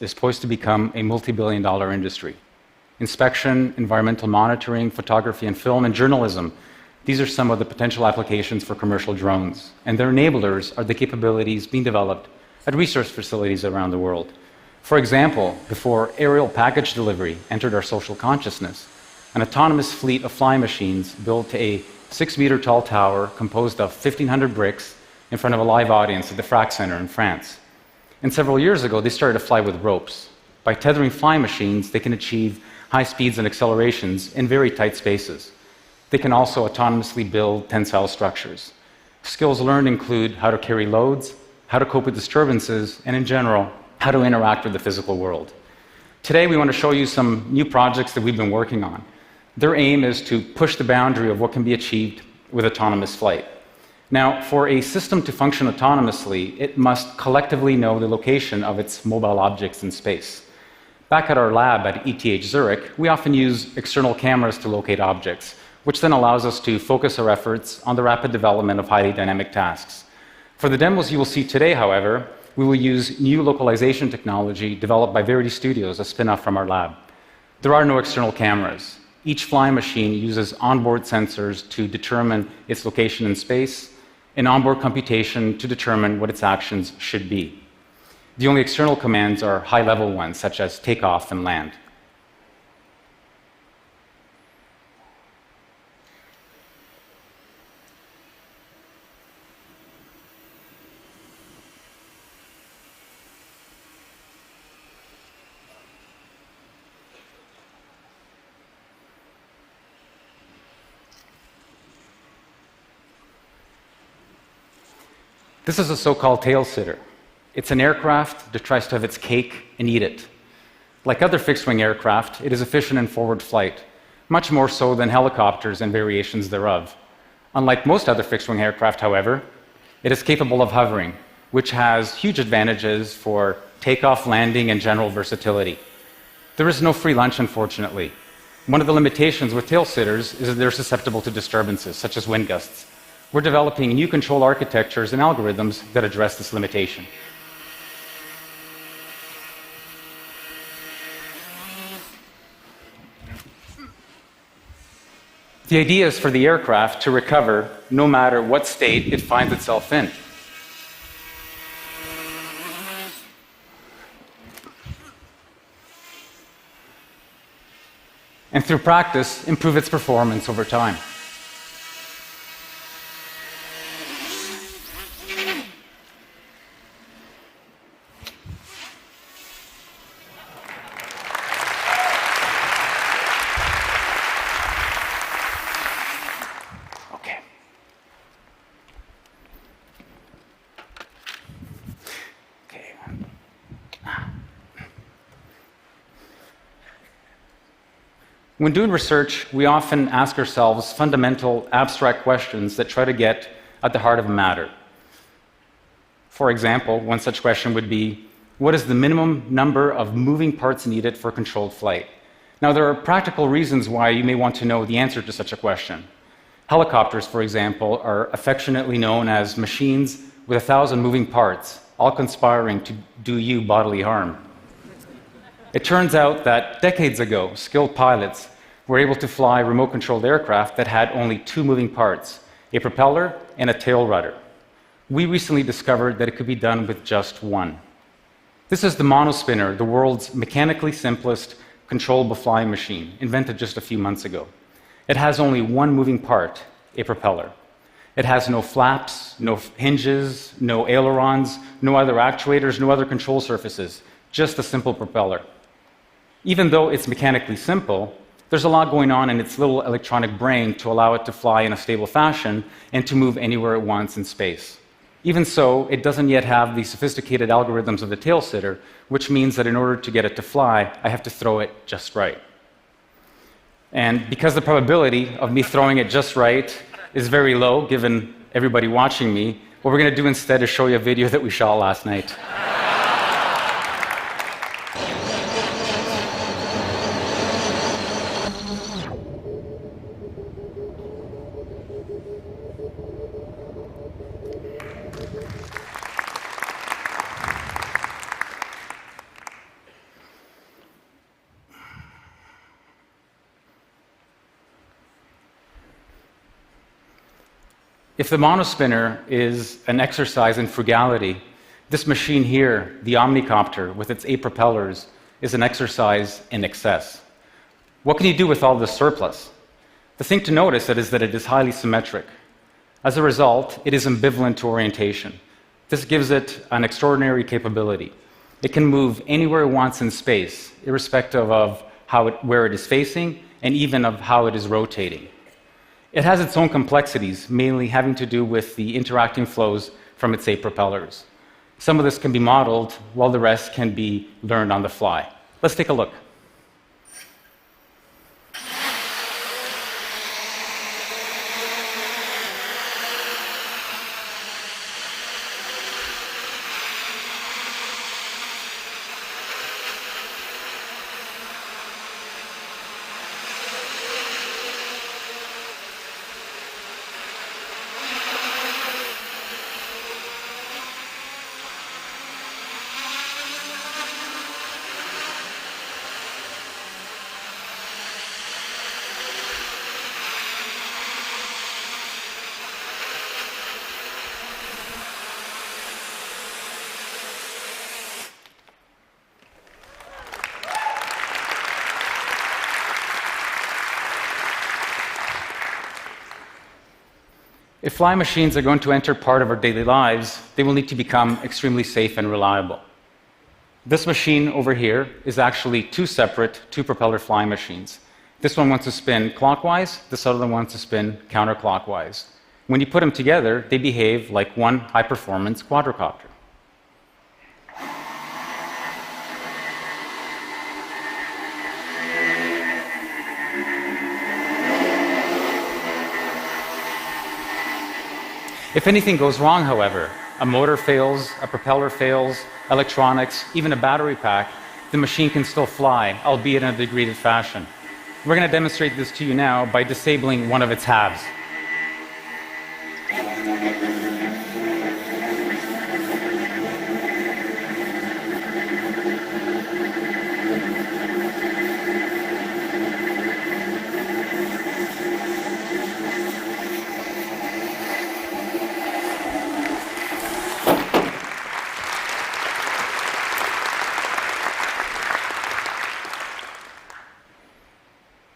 is poised to become a multi-billion-dollar industry. Inspection, environmental monitoring, photography and film, and journalism, these are some of the potential applications for commercial drones, and their enablers are the capabilities being developed at research facilities around the world. For example, before aerial package delivery entered our social consciousness, an autonomous fleet of flying machines built a 6-meter-tall tower composed of 1,500 bricks in front of a live audience at the Frac Center in France. And several years ago, they started to fly with ropes. By tethering flying machines, they can achieve high speeds and accelerations in very tight spaces. They can also autonomously build tensile structures. Skills learned include how to carry loads, how to cope with disturbances, and in general, how to interact with the physical world. Today, we want to show you some new projects that we've been working on. Their aim is to push the boundary of what can be achieved with autonomous flight. Now, for a system to function autonomously, it must collectively know the location of its mobile objects in space. Back at our lab at ETH Zurich, we often use external cameras to locate objects, which then allows us to focus our efforts on the rapid development of highly dynamic tasks. For the demos you will see today, however, we will use new localization technology developed by Verity Studios, a spin-off from our lab. There are no external cameras. Each flying machine uses onboard sensors to determine its location in space, and onboard computation to determine what its actions should be. The only external commands are high-level ones, such as takeoff and land. This is a so-called tail sitter. It's an aircraft that tries to have its cake and eat it. Like other fixed-wing aircraft, it is efficient in forward flight, much more so than helicopters and variations thereof. Unlike most other fixed-wing aircraft, however, it is capable of hovering, which has huge advantages for takeoff, landing, and general versatility. There is no free lunch, unfortunately. One of the limitations with tail sitters is that they're susceptible to disturbances, such as wind gusts. We're developing new control architectures and algorithms that address this limitation. The idea is for the aircraft to recover no matter what state it finds itself in. And through practice, improve its performance over time. When doing research, we often ask ourselves fundamental, abstract questions that try to get at the heart of a matter. For example, one such question would be, what is the minimum number of moving parts needed for controlled flight? Now, there are practical reasons why you may want to know the answer to such a question. Helicopters, for example, are affectionately known as machines with 1,000 moving parts, all conspiring to do you bodily harm. It turns out that decades ago, skilled pilots were able to fly remote-controlled aircraft that had only 2 moving parts, a propeller and a tail rudder. We recently discovered that it could be done with just one. This is the monospinner, the world's mechanically simplest controllable flying machine, invented just a few months ago. It has only one moving part, a propeller. It has no flaps, no hinges, no ailerons, no other actuators, no other control surfaces, just a simple propeller. Even though it's mechanically simple, there's a lot going on in its little electronic brain to allow it to fly in a stable fashion and to move anywhere it wants in space. Even so, it doesn't yet have the sophisticated algorithms of the tail sitter, which means that in order to get it to fly, I have to throw it just right. And because the probability of me throwing it just right is very low, given everybody watching me, what we're going to do instead is show you a video that we shot last night. If the monospinner is an exercise in frugality, this machine here, the omnicopter with its 8 propellers, is an exercise in excess. What can you do with all this surplus? The thing to notice is that it is highly symmetric. As a result, it is ambivalent to orientation. This gives it an extraordinary capability. It can move anywhere it wants in space, irrespective of where it is facing and even of how it is rotating. It has its own complexities, mainly having to do with the interacting flows from its 8 propellers. Some of this can be modeled, while the rest can be learned on the fly. Let's take a look. If flying machines are going to enter part of our daily lives, they will need to become extremely safe and reliable. This machine over here is actually 2 separate 2-propeller flying machines. This one wants to spin clockwise, this other one wants to spin counterclockwise. When you put them together, they behave like one high-performance quadricopter. If anything goes wrong, however, a motor fails, a propeller fails, electronics, even a battery pack, the machine can still fly, albeit in a degraded fashion. We're going to demonstrate this to you now by disabling one of its halves.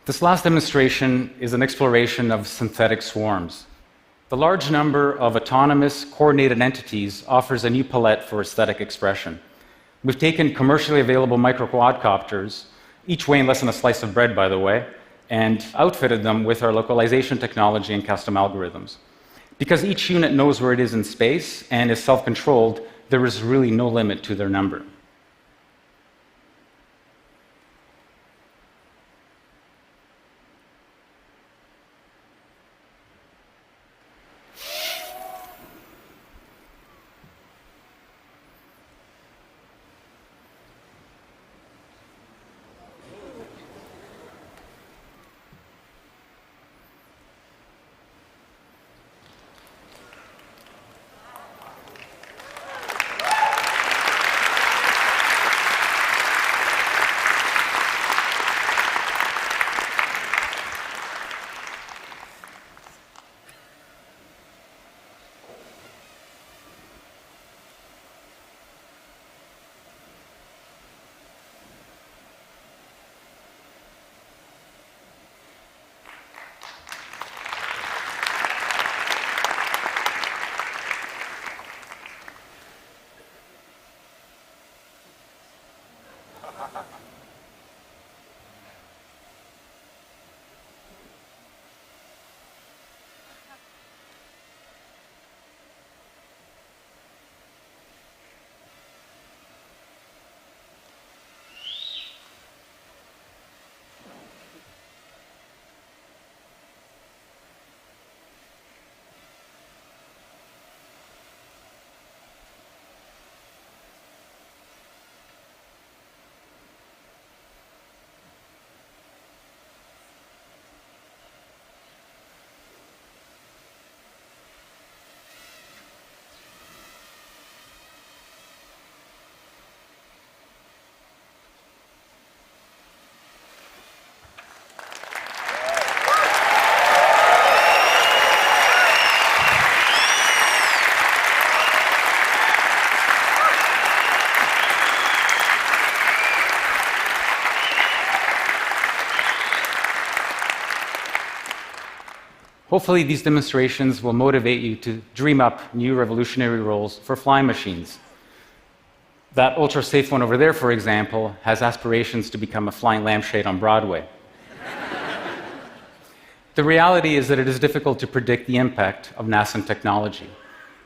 This last demonstration is an exploration of synthetic swarms. The large number of autonomous, coordinated entities offers a new palette for aesthetic expression. We've taken commercially available micro-quadcopters, each weighing less than a slice of bread, by the way, and outfitted them with our localization technology and custom algorithms. Because each unit knows where it is in space and is self-controlled, there is really no limit to their number. Hopefully, these demonstrations will motivate you to dream up new revolutionary roles for flying machines. That ultra-safe one over there, for example, has aspirations to become a flying lampshade on Broadway. The reality is that it is difficult to predict the impact of nascent technology.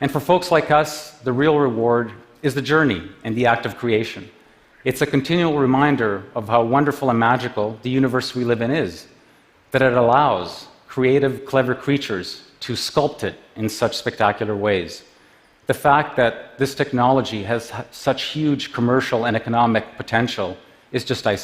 And for folks like us, the real reward is the journey and the act of creation. It's a continual reminder of how wonderful and magical the universe we live in is, that it allows creative, clever creatures to sculpt it in such spectacular ways. The fact that this technology has such huge commercial and economic potential is just icing